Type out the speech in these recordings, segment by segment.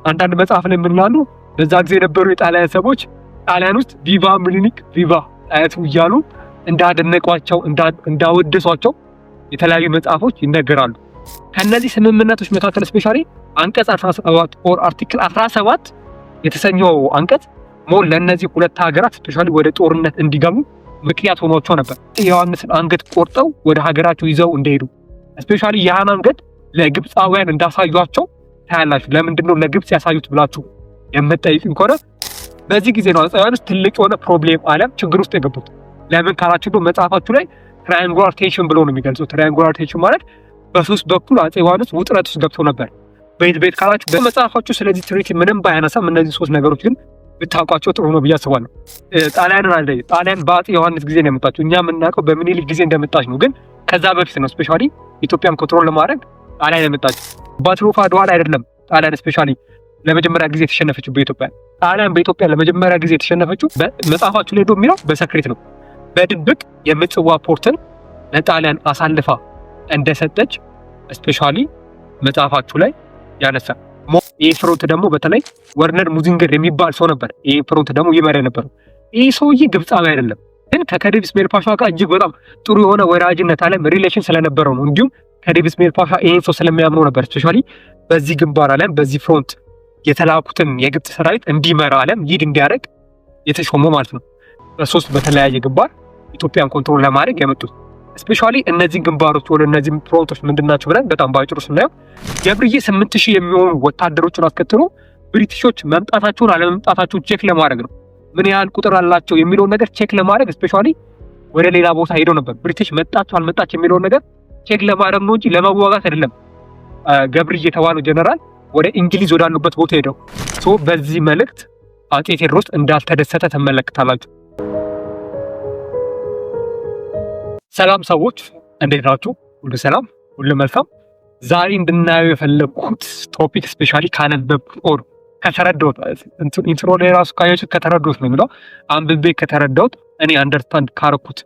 አንዳንድ መጽሐፍ ላይ ምን ይላሉ? በዛ ጊዜ የነበሩ የጣሊያን ሰዎች ጣሊያን ውስጥ ቪቫ ሚኒሊክ ቪቫ ጣይቱ እያሉ እንዳደነቋቸው እንዳወደሷቸው የተለያዩ መጽሐፎች ይነገራሉ። ከነዚህ ስምምነቶች መካከል ስፔሻሊ አንቀጽ 17 ኦር አርቲክል 17 የተሰኘው አንቀጽ ሞል ለነዚህ ሁለት ሀገራት ስፔሻሊ ወደ ጦርነት እንዲገቡ ምክንያት ሆኗቸው ነበር። ዮሐንስን አንገት ቆርጠው ወደ ሀገራቸው ይዘው እንደሄዱ ስፔሻሊ ያን አንገት ለግብፃውያን እንዳሳዩቸው ታያላችሁ። ለምንድነው ለግብፅ ያሳዩት ብላችሁ የምትጠይቁኝ ከሆነ በዚህ ጊዜ ነው አፄ ዮሐንስ ትልቅ የሆነ ፕሮብሌም ዓለም ችግር ውስጥ የገቡት። ለምን ካላችሁ ደግሞ መጽሐፋችሁ ላይ ትራያንጉላር ቴንሽን ብሎ ነው የሚገልጹት። ትራያንጉላር ቴንሽን ማለት በሶስት በኩል አፄ ዮሐንስ ውጥረት ውስጥ ገብተው ነበር። ቤት ካላችሁ በመጽሐፋችሁ ስለዚህ ትሪቲ ምንም ባያነሳም እነዚህ ሶስት ነገሮች ግን ብታውቋቸው ጥሩ ነው ብዬ አስባለሁ። ጣሊያን በአፄ ዮሐንስ ጊዜ ነው የመጣችው። እኛ የምናውቀው በሚኒሊክ ጊዜ እንደመጣች ነው፣ ግን ከዛ በፊት ነው ስፔሻሊ ኢትዮጵያን ኮንትሮል ለማድረግ ጣሊያን የመጣችው። ባትል ኦፍ አድዋ ላይ አይደለም ጣሊያን ስፔሻሊ ለመጀመሪያ ጊዜ የተሸነፈችው በኢትዮጵያ። ጣሊያን በኢትዮጵያ ለመጀመሪያ ጊዜ የተሸነፈችው በመጽሐፋችሁ ላይ የሚለው በሰክሬት ነው። በድብቅ የምጽዋ ፖርትን ለጣሊያን አሳልፋ እንደሰጠች ስፔሻሊ መጽሐፋችሁ ላይ ያነሳ። ይህ ፍሮንት ደግሞ በተለይ ወርነር ሙዚንገር የሚባል ሰው ነበር። ይህ ፍሮንት ደግሞ ይመራ ነበር። ይህ ሰውዬ ግብፃዊ አይደለም፣ ግን ከከዴቭ ኢስማኤል ፓሻ ጋር እጅግ በጣም ጥሩ የሆነ ወዳጅነት አለም ሪሌሽን ስለነበረው ነው። እንዲሁም ከዴቭ ኢስማኤል ፓሻ ይህን ሰው ስለሚያምነው ነበር ስፔሻሊ በዚህ ግንባር አለም በዚህ ፍሮንት የተላኩትን የግብፅ ሰራዊት እንዲመራ አለም ሊድ እንዲያደርግ የተሾመው ማለት ነው። በሶስት በተለያየ ግንባር ኢትዮጵያን ኮንትሮል ለማድረግ የመጡት ስፔሻሊ እነዚህ ግንባሮች ወደ እነዚህ ፍሮንቶች ምንድናቸው ብለን በጣም ባጭሩ ስናየው ገብርዬ 8000 የሚሆኑ ወታደሮችን አስከትሎ ብሪቲሾች መምጣታቸውን አለመምጣታቸውን ቼክ ለማድረግ ነው። ምን ያህል ቁጥር አላቸው የሚለውን ነገር ቼክ ለማድረግ ስፔሻሊ ወደ ሌላ ቦታ ሄደው ነበር። ብሪቲሽ መጣቸው አልመጣች የሚለውን ነገር ቼክ ለማድረግ ነው እንጂ ለመዋጋት አይደለም። ገብርዬ የተባለው ጀነራል ወደ እንግሊዝ ወዳሉበት ቦታ ሄደው በዚህ መልእክት አፄ ቴዎድሮስ እንዳልተደሰተ ተመለከታላችሁ። ሰላም ሰዎች እንዴት ናችሁ? ሁሉ ሰላም፣ ሁሉ መልካም። ዛሬ እንድናየው የፈለኩት ቶፒክ ስፔሻሊ ካነበብኩት ኦር ከተረዳሁት ኢንትሮ ላይ ራሱ ካያችሁት ከተረዳሁት ነው የሚለው አንብቤ ከተረዳሁት እኔ አንደርስታንድ ካረኩት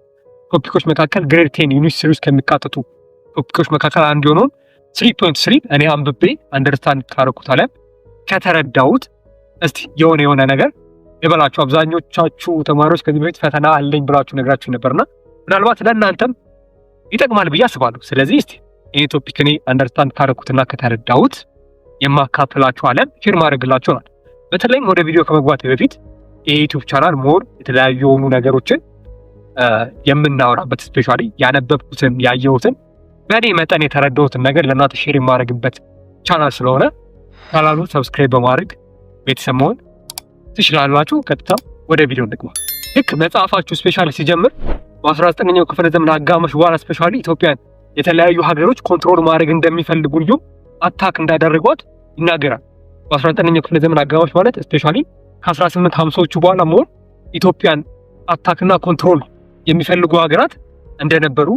ቶፒኮች መካከል ግሬድ 10 ዩኒቨርሲቲ ውስጥ ከሚካተቱ ቶፒኮች መካከል አንዱ የሆነውን 3.3 እኔ አንብቤ አንደርስታንድ ካረኩት አለ ከተረዳሁት እስቲ የሆነ ነገር ይበላችሁ። አብዛኞቻችሁ ተማሪዎች ከዚህ በፊት ፈተና አለኝ ብላችሁ ነግራችሁ ነበርና ምናልባት ለእናንተም ይጠቅማል ብዬ አስባለሁ። ስለዚህ እስቲ ይሄ ቶፒክ እኔ አንደርስታንድ ካረኩትና ከተረዳሁት የማካፈላችሁ አለም ሼር ማድረግላችሁ ነው። በተለይም ወደ ቪዲዮ ከመግባት በፊት የዩቲዩብ ቻናል ሞር የተለያዩ የሆኑ ነገሮችን የምናወራበት ስፔሻሊ ያነበብኩትን ያየሁትን በእኔ መጠን የተረዳሁትን ነገር ለእናንተ ሼር የማድረግበት ቻናል ስለሆነ ቻናሉን ሰብስክራይብ በማድረግ ቤተሰብ መሆን ትችላላችሁ። ቀጥታ ወደ ቪዲዮ እንግባ። ልክ መጽሐፋችሁ ስፔሻሊ ሲጀምር በ19ኛው ክፍለ ዘመን አጋማሽ በኋላ ስፔሻሊ ኢትዮጵያን የተለያዩ ሀገሮች ኮንትሮል ማድረግ እንደሚፈልጉ እንዲሁም አታክ እንዳደረጓት ይናገራል። በ19ኛው ክፍለ ዘመን አጋማሽ ማለት ስፔሻሊ ከ1850ዎቹ በኋላ ሞር ኢትዮጵያን አታክና ኮንትሮል የሚፈልጉ ሀገራት እንደነበሩ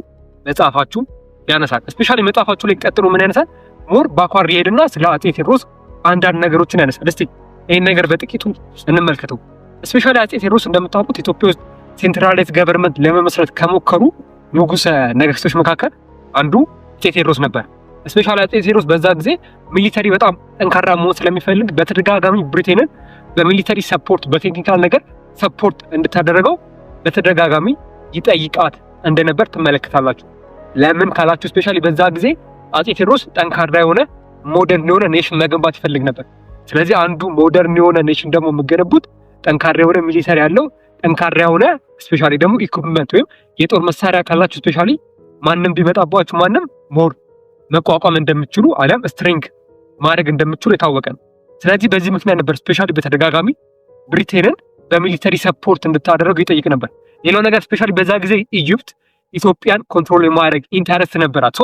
መጽሐፋችሁ ያነሳል። ስፔሻሊ መጽሐፋችሁ ላይ ቀጥሎ ምን ያነሳል? ሞር ባኳር ይሄድና ስለ አፄ ቴዎድሮስ አንዳንድ ነገሮችን ያነሳል። እስቲ ይህን ነገር በጥቂቱ እንመልከተው። ስፔሻሊ አፄ ቴዎድሮስ እንደምታውቁት ኢትዮጵያ ውስጥ ሴንትራላይዝ ገቨርንመንት ለመመስረት ከሞከሩ ንጉሰ ነገስቶች መካከል አንዱ አፄ ቴዎድሮስ ነበር። ስፔሻሊ አፄ ቴዎድሮስ በዛ ጊዜ ሚሊተሪ በጣም ጠንካራ መሆን ስለሚፈልግ በተደጋጋሚ ብሪቴንን በሚሊተሪ ሰፖርት በቴክኒካል ነገር ሰፖርት እንድታደረገው በተደጋጋሚ ይጠይቃት እንደነበር ትመለከታላችሁ። ለምን ካላችሁ ስፔሻሊ በዛ ጊዜ አፄ ቴዎድሮስ ጠንካራ የሆነ ሞደርን የሆነ ኔሽን መገንባት ይፈልግ ነበር። ስለዚህ አንዱ ሞደርን የሆነ ኔሽን ደግሞ የሚገነቡት ጠንካራ የሆነ ሚሊተሪ ያለው ጠንካራ የሆነ ስፔሻሊ ደግሞ ኢኩፕመንት ወይም የጦር መሳሪያ ካላችሁ ስፔሻሊ ማንም ቢመጣባችሁ ማንም ሞር መቋቋም እንደምትችሉ አለም ስትሪንግ ማድረግ እንደምትችሉ የታወቀ ነው። ስለዚህ በዚህ ምክንያት ነበር ስፔሻሊ በተደጋጋሚ ብሪቴንን በሚሊተሪ ሰፖርት እንድታደረጉ ይጠይቅ ነበር። ሌላው ነገር ስፔሻሊ በዛ ጊዜ ኢጂፕት ኢትዮጵያን ኮንትሮል የማድረግ ኢንተረስት ነበራት።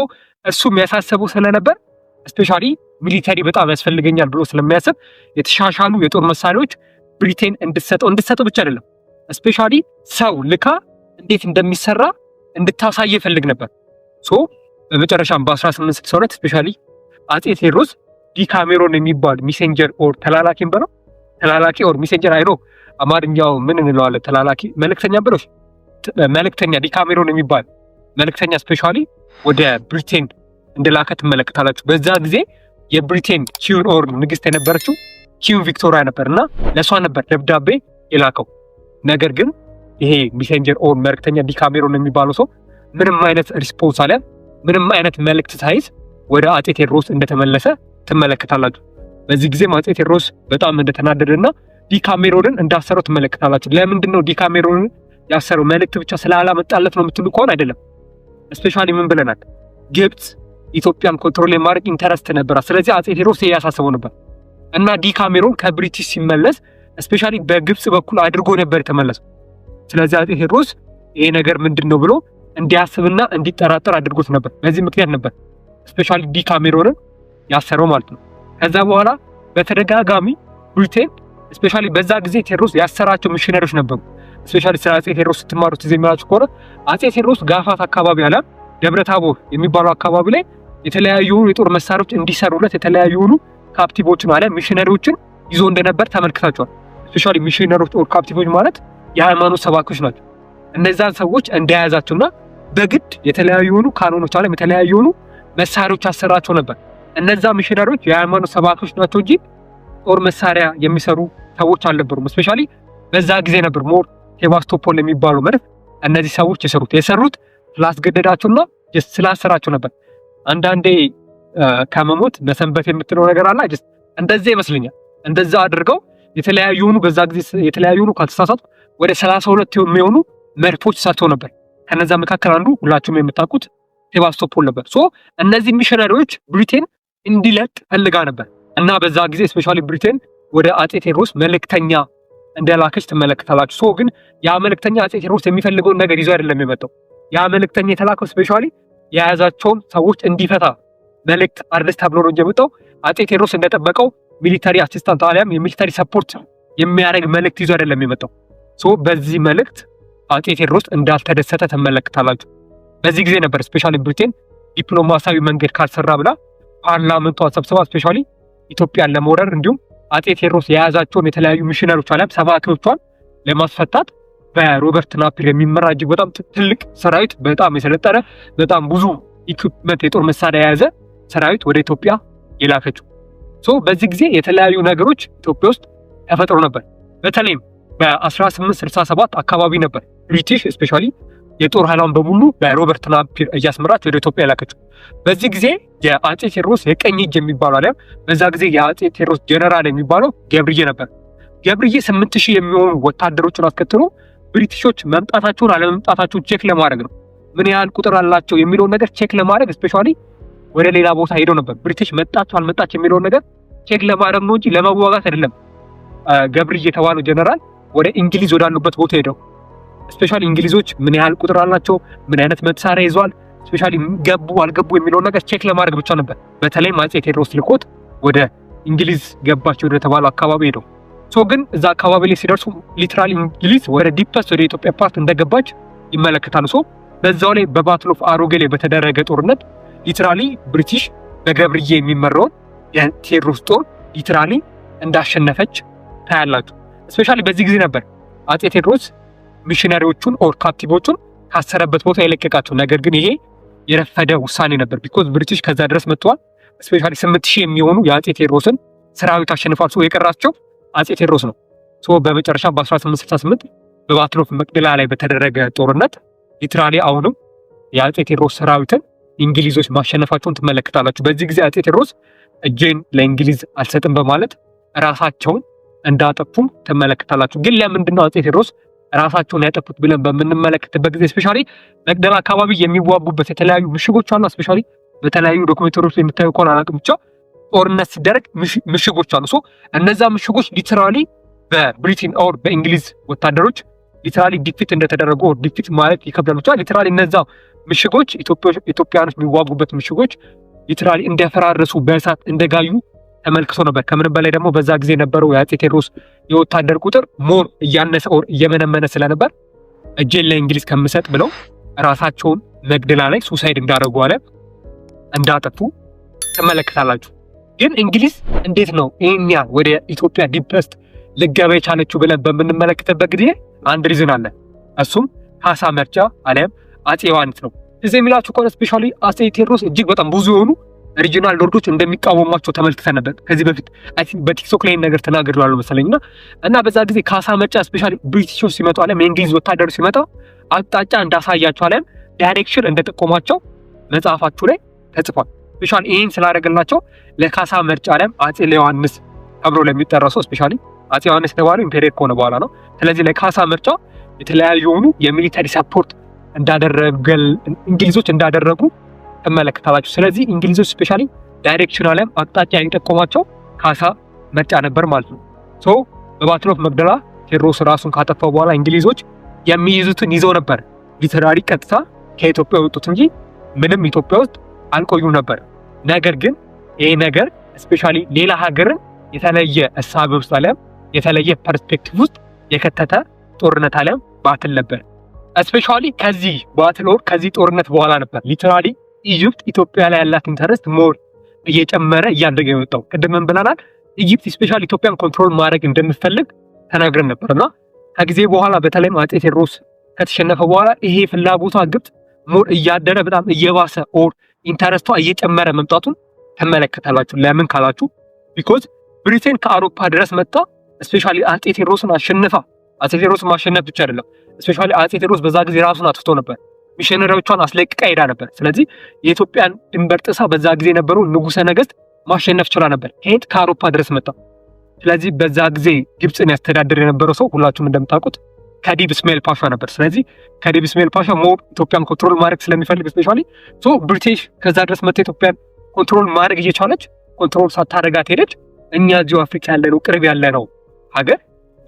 እሱ የሚያሳስበው ስለነበር ስፔሻሊ ሚሊተሪ በጣም ያስፈልገኛል ብሎ ስለሚያስብ የተሻሻሉ የጦር መሳሪያዎች ብሪቴን እንድትሰጠው ብቻ አይደለም ስፔሻሊ ሰው ልካ እንዴት እንደሚሰራ እንድታሳየ ይፈልግ ነበር። በመጨረሻም በ1862 ስፔሻሊ አፄ ቴዎድሮስ ዲካሜሮን የሚባል ሚሴንጀር ኦር ተላላኪ ኦር ሚሴንጀር አይኖ አማርኛው ምን እንለዋለን? ተላላኪ መልእክተኛ ብሎሽ መልእክተኛ ዲካሜሮን የሚባል መልእክተኛ ስፔሻሊ ወደ ብሪቴን እንደላከ ትመለከታላችሁ። በዛ ጊዜ የብሪቴን ኪውን ኦር ንግስት የነበረችው ኪዩን ቪክቶሪያ ነበርና ለሷ ነበር ደብዳቤ የላከው። ነገር ግን ይሄ ሜሴንጀር ኦር መልእክተኛ ዲካሜሮን የሚባለው ሰው ምንም አይነት ሪስፖንስ አለ ምንም አይነት መልእክት ሳይዝ ወደ አፄ ቴዎድሮስ እንደተመለሰ ትመለከታላችሁ። በዚህ ጊዜ አፄ ቴዎድሮስ በጣም እንደተናደደና ዲካሜሮንን እንዳሰረው ትመለከታላችሁ። ለምንድን ነው ዲካሜሮንን ያሰረው? መልእክት ብቻ ስላላመጣለት ነው የምትሉ ከሆነ አይደለም። ስፔሻሊ ምን ብለናል? ግብጽ ኢትዮጵያን ኮንትሮል የማድረግ ኢንተረስት ነበራት። ስለዚህ አፄ ቴዎድሮስ ያሳስበው ነበር እና ዲካሜሮን ከብሪቲሽ ሲመለስ ስፔሻሊ በግብጽ በኩል አድርጎ ነበር የተመለሰው። ስለዚህ አፄ ቴዎድሮስ ይሄ ነገር ምንድነው ብሎ እንዲያስብና እንዲጠራጠር አድርጎት ነበር። በዚህ ምክንያት ነበር ስፔሻሊ ዲካሜሮንን ያሰረው ማለት ነው። ከዛ በኋላ በተደጋጋሚ ብሪቴን ስፔሻሊ በዛ ጊዜ ቴዎድሮስ ያሰራቸው ሚሽነሪዎች ነበሩ። ስፔሻሊ ስለ አፄ ቴዎድሮስ ስትማሩት የሚላችሁ ከሆነ አፄ ቴዎድሮስ ጋፋት አካባቢ አለ ደብረታቦር የሚባለው አካባቢ ላይ የተለያዩ የጦር መሳሪያዎች እንዲሰሩለት የተለያዩ ካፕቲቮችን አለ ሚሽነሪዎችን ይዞ እንደነበር ተመልክታችኋል። ስፔሻሊ ሚሽነሪዎች ኦር ካፕቲቮች ማለት የሃይማኖት ሰባኪዎች ናቸው። እነዛን ሰዎች እንደያዛቸውና በግድ የተለያዩ ካኖኖች አለ የተለያዩ መሳሪያዎች አሰራቸው ነበር። እነዛ ሚሽነሪዎች የሃይማኖት ሰባኪዎች ናቸው እንጂ ጦር መሳሪያ የሚሰሩ ሰዎች አልነበሩም። ስፔሻሊ በዛ ጊዜ ነበር ሞር ሴባስቶፖል የሚባለው መድፍ እነዚህ ሰዎች የሰሩት ስላስገደዳቸውና ስላሰራቸው ነበር። አንዳንዴ ከመሞት መሰንበት የምትለው ነገር አለ አይደል? እንደዛ ይመስለኛል። እንደዛ አድርገው የተለያዩ በዛ ጊዜ የተለያዩ ካልተሳሳቱ ወደ 32 የሚሆኑ መድፎች ሰርተው ነበር። ከነዛ መካከል አንዱ ሁላችሁም የምታውቁት ሴባስቶፖል ነበር። እነዚህ ሚሽነሪዎች ብሪቴን እንዲለቅ ፈልጋ ነበር እና በዛ ጊዜ ስፔሻሊ ብሪቴን ወደ አፄ ቴዎድሮስ መልእክተኛ እንደላከች ትመለከታላችሁ። ግን ያ መልእክተኛ አፄ ቴዎድሮስ የሚፈልገውን ነገር ይዞ አይደለም የመጣው። ያ መልእክተኛ የተላከው ስፔሻሊ የያዛቸውን ሰዎች እንዲፈታ መልእክት አድርስ ተብሎ ነው የመጣው። አፄ ቴዎድሮስ እንደጠበቀው ሚሊታሪ አሲስታንት አሊያም የሚሊታሪ ሰፖርት የሚያደርግ መልእክት ይዞ አይደለም የመጣው። በዚህ መልእክት አፄ ቴዎድሮስ እንዳልተደሰተ ትመለከታላችሁ። በዚህ ጊዜ ነበር ስፔሻሊ ብሪቴን ዲፕሎማሲያዊ መንገድ ካልሰራ ብላ ፓርላመንቷን ሰብስባ ስፔሻሊ ኢትዮጵያን ለመውረር እንዲሁም አፄ ቴዎድሮስ የያዛቸውን የተለያዩ ሚሽነሪዎች አለም ሰባኪዎቿን ለማስፈታት በሮበርት ናፒር የሚመራ እጅግ በጣም ትልቅ ሰራዊት በጣም የሰለጠነ በጣም ብዙ ኢኩፕመንት የጦር መሳሪያ የያዘ ሰራዊት ወደ ኢትዮጵያ የላከችው። በዚህ ጊዜ የተለያዩ ነገሮች ኢትዮጵያ ውስጥ ተፈጥሮ ነበር። በተለይም በ1867 አካባቢ ነበር ብሪቲሽ ስፔሻሊ የጦር ኃይሏን በሙሉ በሮበርት ናፒር እያስመራች ወደ ኢትዮጵያ የላከችው። በዚህ ጊዜ የአፄ ቴዎድሮስ የቀኝ እጅ የሚባለው አለ በዛ ጊዜ የአፄ ቴዎድሮስ ጀነራል የሚባለው ገብርዬ ነበር። ገብርዬ 8000 የሚሆኑ ወታደሮችን አስከትሎ ብሪቲሾች መምጣታቸውን አለመምጣታቸውን ቼክ ለማድረግ ነው። ምን ያህል ቁጥር አላቸው የሚለውን ነገር ቼክ ለማድረግ ስፔሻሊ ወደ ሌላ ቦታ ሄደው ነበር። ብሪቲሽ መጣች አልመጣች የሚለውን ነገር ቼክ ለማድረግ ነው እንጂ ለመዋጋት አይደለም። ገብርዬ የተባለው ጀነራል ወደ እንግሊዝ ወዳሉበት ቦታ ሄደው ስፔሻሊ እንግሊዞች ምን ያህል ቁጥር አላቸው፣ ምን አይነት መሳሪያ ይዟል፣ ስፔሻሊ ገቡ አልገቡ የሚለውን ነገር ቼክ ለማድረግ ብቻ ነበር። በተለይም አፄ ቴዎድሮስ ልኮት ወደ እንግሊዝ ገባቸው ወደ ተባለው አካባቢ ሄደው ግን እዛ አካባቢ ላይ ሲደርሱ ሊትራሊ እንግሊዝ ወደ ዲፕስት ወደ ኢትዮጵያ ፓርት እንደገባች ይመለከታሉ። በዛው ላይ በባትል ኦፍ አሮጌሌ በተደረገ ጦርነት ሊትራሊ ብሪቲሽ በገብርዬ የሚመራውን የቴዎድሮስ ጦር ሊትራሊ እንዳሸነፈች ታያላችሁ። ስፔሻሊ በዚህ ጊዜ ነበር አፄ ቴዎድሮስ ሚሽነሪዎቹን ኦር ካፕቲቮቹን ካሰረበት ቦታ የለቀቃቸው። ነገር ግን ይሄ የረፈደ ውሳኔ ነበር። ቢኮዝ ብሪቲሽ ከዛ ድረስ መጥተዋል። ስፔሻሊ 8000 የሚሆኑ የአፄ ቴዎድሮስን ሰራዊት አሸንፏል። የቀራቸው አፄ ቴዎድሮስ ነው። በመጨረሻ በ1868 በባትል ኦፍ መቅደላ ላይ በተደረገ ጦርነት ሊትራሊ አሁንም የአፄ ቴዎድሮስ ሰራዊትን እንግሊዞች ማሸነፋቸውን ትመለከታላችሁ። በዚህ ጊዜ አፄ ቴዎድሮስ እጄን ለእንግሊዝ አልሰጥም በማለት ራሳቸውን እንዳጠፉም ትመለከታላችሁ። ግን ለምንድነው አፄ ቴዎድሮስ ራሳቸውን ያጠፉት ብለን በምንመለከትበት ጊዜ ስፔሻሊ መቅደላ አካባቢ የሚዋጉበት የተለያዩ ምሽጎች አሉ። ስፔሻሊ በተለያዩ ዶክመንተሪዎች ላይ የምታዩ ከሆነ አላውቅም፣ ብቻ ጦርነት ሲደረግ ምሽጎች አሉ። እነዛ ምሽጎች ሊትራሊ በብሪቴን ኦር በእንግሊዝ ወታደሮች ሊትራሊ ዲፊት እንደተደረጉ ዲፊት ማለት ይከብዳል። ብቻ ሊትራሊ እነዛ ምሽጎች ኢትዮጵያኖች የሚዋጉበት ምሽጎች ሊትራሊ እንደፈራረሱ በእሳት እንደጋዩ ተመልክቶ ነበር። ከምንም በላይ ደግሞ በዛ ጊዜ የነበረው የአፄ ቴዎድሮስ የወታደር ቁጥር ሞር እያነሰ ኦር እየመነመነ ስለነበር እጄን ለእንግሊዝ ከምሰጥ ብለው ራሳቸውን መቅደላ ላይ ሱሳይድ እንዳደረጉ አለ እንዳጠፉ ትመለከታላችሁ። ግን እንግሊዝ እንዴት ነው ይሄን ያህል ወደ ኢትዮጵያ ዲፕስት ልገባ የቻለችው ብለን በምንመለከትበት ጊዜ አንድ ሪዝን አለ። እሱም ካሳ መርጫ አለም አፄ ዮሐንስ ነው። እዚህ የሚላችሁ ከሆነ ስፔሻሊ አፄ ቴዎድሮስ እጅግ በጣም ብዙ የሆኑ ሪጂናል ሎርዶች እንደሚቃወሟቸው ተመልክተን ነበር ከዚህ በፊት አይ ቲንክ በቲክቶክ ላይ ነገር ተናግሬዋለሁ መሰለኝና እና በዛ ጊዜ ካሳ መርጫ ስፔሻሊ ብሪቲሾች ሲመጡ አለም የእንግሊዝ ወታደሮች ሲመጣ አቅጣጫ እንዳሳያቸው አለም ዳይሬክሽን እንደጠቆማቸው መጽሐፋችሁ ላይ ተጽፏል። ስፔሻሊ ይህን ስላደረገላቸው ለካሳ መርጫ አለም አጼ ዮሐንስ ተብሎ ለሚጠራው ሰው ስፔሻሊ አጼ ዮሐንስ የተባለው ኢምፔሪየር ከሆነ በኋላ ነው። ስለዚህ ለካሳ መርጫ የተለያዩ የሆኑ የሚሊተሪ ሰፖርት እንዳደረገ እንግሊዞች እንዳደረጉ ተመለከታላችሁ። ስለዚህ እንግሊዞች ስፔሻሊ ዳይሬክሽን አለም አቅጣጫ የጠቆማቸው ካሳ መርጫ ነበር ማለት ነው። ሶ በባትል ኦፍ መቅደላ ቴዎድሮስ ራሱን ካጠፋው በኋላ እንግሊዞች የሚይዙትን ይዘው ነበር ሊተራሪ ቀጥታ ከኢትዮጵያ የወጡት እንጂ ምንም ኢትዮጵያ ውስጥ አልቆዩም ነበር። ነገር ግን ይሄ ነገር ስፔሻሊ ሌላ ሀገርን የተለየ እሳቤ ውስጥ አለም የተለየ ፐርስፔክቲቭ ውስጥ የከተተ ጦርነት አለም ባትል ነበር። ስፔሻሊ ከዚህ ባትል ኦር ከዚህ ጦርነት በኋላ ነበር ሊተራሊ ኢጂፕት ኢትዮጵያ ላይ ያላት ኢንተረስት ሞር እየጨመረ እያደገ የወጣው። ቅድም ምን ብለናል? ኢጂፕት ስፔሻሊ ኢትዮጵያን ኮንትሮል ማድረግ እንደምትፈልግ ተናግረን ነበርና ከጊዜ በኋላ በተለይም አጼ ቴዎድሮስ ከተሸነፈ በኋላ ይሄ ፍላጎቷ ግብጽ ሞር እያደረ በጣም እየባሰ ኦር ኢንተረስቷ እየጨመረ መምጣቱን ተመለከታላችሁ። ለምን ካላችሁ ቢኮዝ ብሪቴን ከአውሮፓ ድረስ መጣ ስፔሻሊ አጼ ቴዎድሮስን አሸንፋ። አጼ ቴዎድሮስን ማሸነፍ ብቻ አይደለም ስፔሻሊ አጼ ቴዎድሮስ በዛ ጊዜ ራሱን አጥፍቶ ነበር። ሚሽነሪዎቿን አስለቅቃ ሄዳ ነበር። ስለዚህ የኢትዮጵያን ድንበር ጥሳ በዛ ጊዜ የነበሩ ንጉሰ ነገስት ማሸነፍ ችላ ነበር። ሄድ ከአውሮፓ ድረስ መጣ። ስለዚህ በዛ ጊዜ ግብፅን ያስተዳድር የነበረው ሰው ሁላችሁም እንደምታውቁት ከዲብ እስማኤል ፓሻ ነበር። ስለዚህ ከዲብ እስማኤል ፓሻ ሞር ኢትዮጵያን ኮንትሮል ማድረግ ስለሚፈልግ ስፔሻሊ ሶ ብሪቲሽ ከዛ ድረስ መጥታ ኢትዮጵያን ኮንትሮል ማድረግ እየቻለች ኮንትሮል ሳታረጋት ሄደች። እኛ እዚሁ አፍሪካ ያለ ነው ቅርብ ያለ ነው ሀገር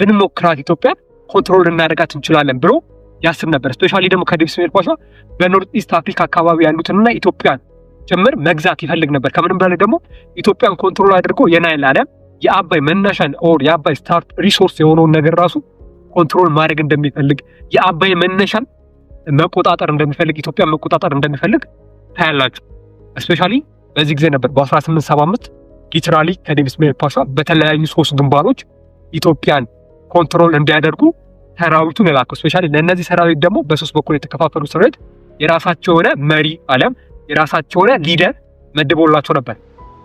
ብንሞክራት ኢትዮጵያን ኮንትሮል እናደርጋት እንችላለን ብሎ ያስብ ነበር። ስፔሻሊ ደግሞ ከዲብ እስማኤል ፓሻ በኖርት ኢስት አፍሪካ አካባቢ ያሉትንና ኢትዮጵያን ጭምር መግዛት ይፈልግ ነበር። ከምንም በላይ ደግሞ ኢትዮጵያን ኮንትሮል አድርጎ የናይል አለም የአባይ መነሻን ኦር የአባይ ስታርት ሪሶርስ የሆነውን ነገር ራሱ ኮንትሮል ማድረግ እንደሚፈልግ የአባይ መነሻን መቆጣጠር እንደሚፈልግ ኢትዮጵያን መቆጣጠር እንደሚፈልግ ታያላችሁ። ስፔሻሊ በዚህ ጊዜ ነበር በ1875 ሊትራሊ ከዲብ እስማኤል ፓሻ በተለያዩ 3 ግንባሮች ኢትዮጵያን ኮንትሮል እንዲያደርጉ ሰራዊቱን የላከው። ስፔሻሊ ለእነዚህ ሰራዊት ደግሞ በ3 በኩል የተከፋፈሉ ሰራዊት የራሳቸው የሆነ መሪ አለም የራሳቸው የሆነ ሊደር መድቦላቸው ነበር።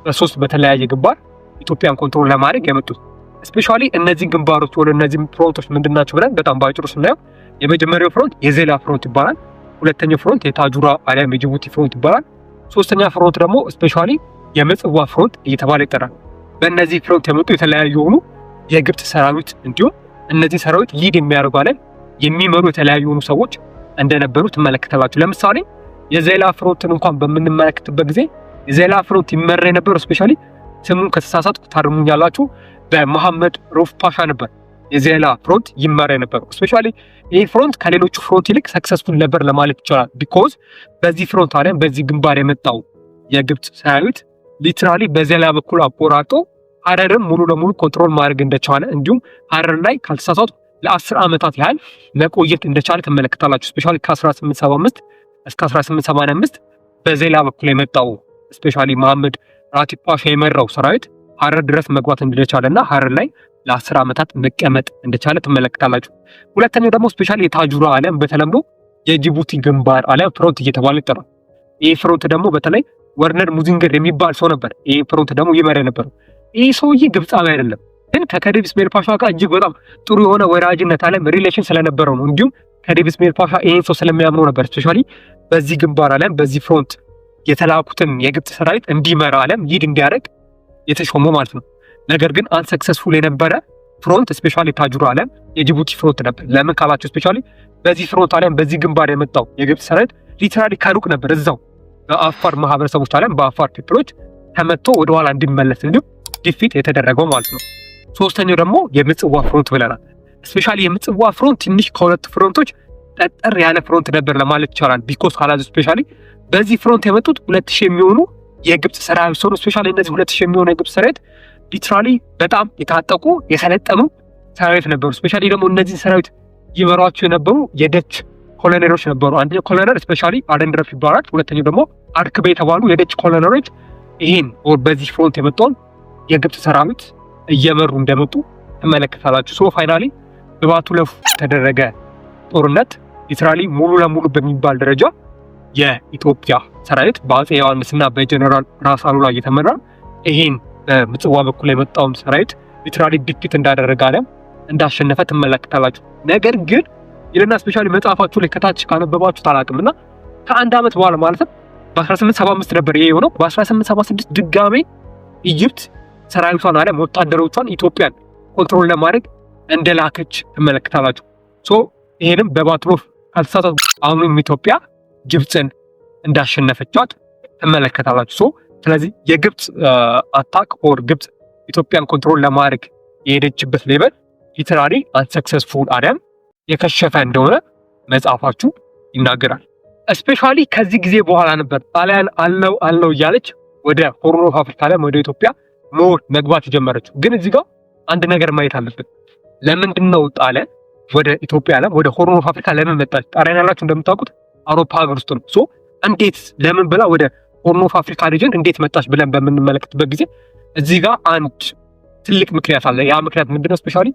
በ3 በተለያየ ግንባር ኢትዮጵያን ኮንትሮል ለማድረግ የመጡት። ስፔሻሊ እነዚህ ግንባሮች ወደ እነዚህ ፍሮንቶች ምንድናቸው ብለን በጣም ባጭሩ ስናየው የመጀመሪያው ፍሮንት የዜላ ፍሮንት ይባላል። ሁለተኛው ፍሮንት የታጁራ አሊያም የጅቡቲ ፍሮንት ይባላል። ሶስተኛ ፍሮንት ደግሞ ስፔሻሊ የምጽዋ ፍሮንት እየተባለ ይጠራል። በእነዚህ ፍሮንት የመጡ የተለያዩ የሆኑ የግብጽ ሰራዊት እንዲሁም እነዚህ ሰራዊት ሊድ የሚያደርጉ አለ የሚመሩ የተለያዩ የሆኑ ሰዎች እንደነበሩ ትመለከታላችሁ። ለምሳሌ የዜላ ፍሮንትን እንኳን በምንመለከትበት ጊዜ የዜላ ፍሮንት ይመራ የነበረው ስፔሻሊ ስሙን ከተሳሳትኩ ታርሙኛላችሁ በመሐመድ ሮፍ ፓሻ ነበር የዜላ ፍሮንት ይመራ የነበረው። ስፔሻሊ ይህ ፍሮንት ከሌሎቹ ፍሮንት ይልቅ ሰክሰስፉል ነበር ለማለት ይቻላል። ቢኮዝ በዚህ ፍሮንት አለ በዚህ ግንባር የመጣው የግብጽ ሰራዊት ሊትራሊ በዜላ በኩል አቆራርጦ ሀረርን ሙሉ ለሙሉ ኮንትሮል ማድረግ እንደቻለ እንዲሁም ሀረር ላይ ካልተሳሳትኩ ለ10 ዓመታት ያህል መቆየት እንደቻለ ትመለከታላችሁ። ስፔሻሊ ከ1875 እስከ 1885 በዜላ በኩል የመጣው ስፔሻሊ መሐመድ ራቲብ ፓሻ የመራው ሰራዊት ሀረር ድረስ መግባት እንደቻለና ሀረር ላይ ለ10 ዓመታት መቀመጥ እንደቻለ ትመለከታላችሁ። ሁለተኛው ደግሞ ስፔሻሊ የታጁራ አለም በተለምዶ የጅቡቲ ግንባር አለም ፍሮንት እየተባለ ይጠራል። ይህ ፍሮንት ደግሞ በተለይ ወርነር ሙዚንገር የሚባል ሰው ነበር ይህ ፍሮንት ደግሞ ይመራ ነበር። ይህ ሰውዬ ግብፃዊ አይደለም፣ ግን ከዲብ እስማኤል ፓሻ ጋር እጅግ በጣም ጥሩ የሆነ ወዳጅነት አለም ሪሌሽን ስለነበረው ነው። እንዲሁም ከዲብ እስማኤል ፓሻ ይህን ሰው ስለሚያምነው ነበር ስፔሻሊ በዚህ ግንባር አለም በዚህ ፍሮንት የተላኩትን የግብጽ ሰራዊት እንዲመራ አለም ሊድ እንዲያደርግ የተሾመ ማለት ነው። ነገር ግን አንሰክሰስፉል የነበረ ፍሮንት ስፔሻሊ ታጁራ አለም የጅቡቲ ፍሮንት ነበር። ለምን ካላችሁ ስፔሻሊ በዚህ ፍሮንት አለም በዚህ ግንባር የመጣው የግብጽ ሰራዊት ሊትራሊ ከሩቅ ነበር እዛው በአፋር ማህበረሰቦች አለም በአፋር ፒፕሎች ተመቶ ወደኋላ እንዲመለስ እንዲሁም ዲፊት የተደረገው ማለት ነው። ሶስተኛው ደግሞ የምጽዋ ፍሮንት ብለናል። ስፔሻሊ የምጽዋ ፍሮንት ትንሽ ከሁለት ፍሮንቶች ጠጠር ያለ ፍሮንት ነበር ለማለት ይቻላል። ቢኮዝ ካላዙ ስፔሻሊ በዚህ ፍሮንት የመጡት 2000 የሚሆኑ የግብጽ ሰራዊት ሰው ስፔሻሊ እነዚህ 2000 የሚሆኑ የግብጽ ሰራዊት ሊትራሊ በጣም የታጠቁ የሰለጠኑ ሰራዊት ነበሩ። ስፔሻሊ ደግሞ እነዚህ ሰራዊት ይመሯቸው የነበሩ የደች ኮሎኔሎች ነበሩ። አንደኛው ኮሎኔል ስፔሻሊ አደንድረፍ ይባላል። ሁለተኛው ደግሞ አርክቤ የተባሉ የደች ኮሎኔሎች ይሄን በዚህ ፍሮንት የመጣውን የግብጽ ሰራዊት እየመሩ እንደመጡ ተመለከታላችሁ። ሶ ፋይናሊ በባቱለፍ ተደረገ ጦርነት ሊትራሊ ሙሉ ለሙሉ በሚባል ደረጃ የኢትዮጵያ ሰራዊት በአፄ ዮሐንስና በጀነራል ራስ አሉላ እየተመራ ይሄን በምጽዋ በኩል የመጣውን ሰራዊት ሊትራሊ ዲፊት እንዳደረገ ዓለም እንዳሸነፈ ትመለከታላችሁ። ነገር ግን ይለና ስፔሻሊ መጽሐፋችሁ ላይ ከታች ካነበባችሁ ታላቅምና ከአንድ ዓመት በኋላ ማለትም በ1875 ነበር ይሄ የሆነው። በ1876 ድጋሜ ኢጅፕት ሰራዊቷን ዓለም ወታደሮቿን ኢትዮጵያን ኮንትሮል ለማድረግ እንደላከች ትመለከታላችሁ። ሶ ይሄንም በባትል ኦፍ ካልተሳሳትኩ አሁንም ኢትዮጵያ ግብፅን እንዳሸነፈቻት ትመለከታላችሁ። ሶ ስለዚህ የግብፅ አታክ ኦር ግብፅ ኢትዮጵያን ኮንትሮል ለማድረግ የሄደችበት ሌቨል ሊተራሊ አንሰክሰስፉል አሊያም የከሸፈ እንደሆነ መጽሐፋችሁ ይናገራል። እስፔሻሊ ከዚህ ጊዜ በኋላ ነበር ጣሊያን አለው እያለች ወደ ሆርን ኦፍ አፍሪካ ላይ ወደ ኢትዮጵያ ሞር መግባት የጀመረችው። ግን እዚህ ጋር አንድ ነገር ማየት አለብን። ለምንድን ነው ጣሊያን ወደ ኢትዮጵያ ላይ ወደ ሆርን ኦፍ አፍሪካ ለምን መጣች? ጣሊያን ያላችሁ እንደምታውቁት አውሮፓ ሀገር ውስጥ ነው። ሶ እንዴት ለምን ብላ ወደ ሆርን ኦፍ አፍሪካ ሪጅን እንዴት መጣች ብለን በምንመለከትበት ጊዜ እዚህ ጋር አንድ ትልቅ ምክንያት አለ። ያ ምክንያት ምንድነው? ስፔሻሊ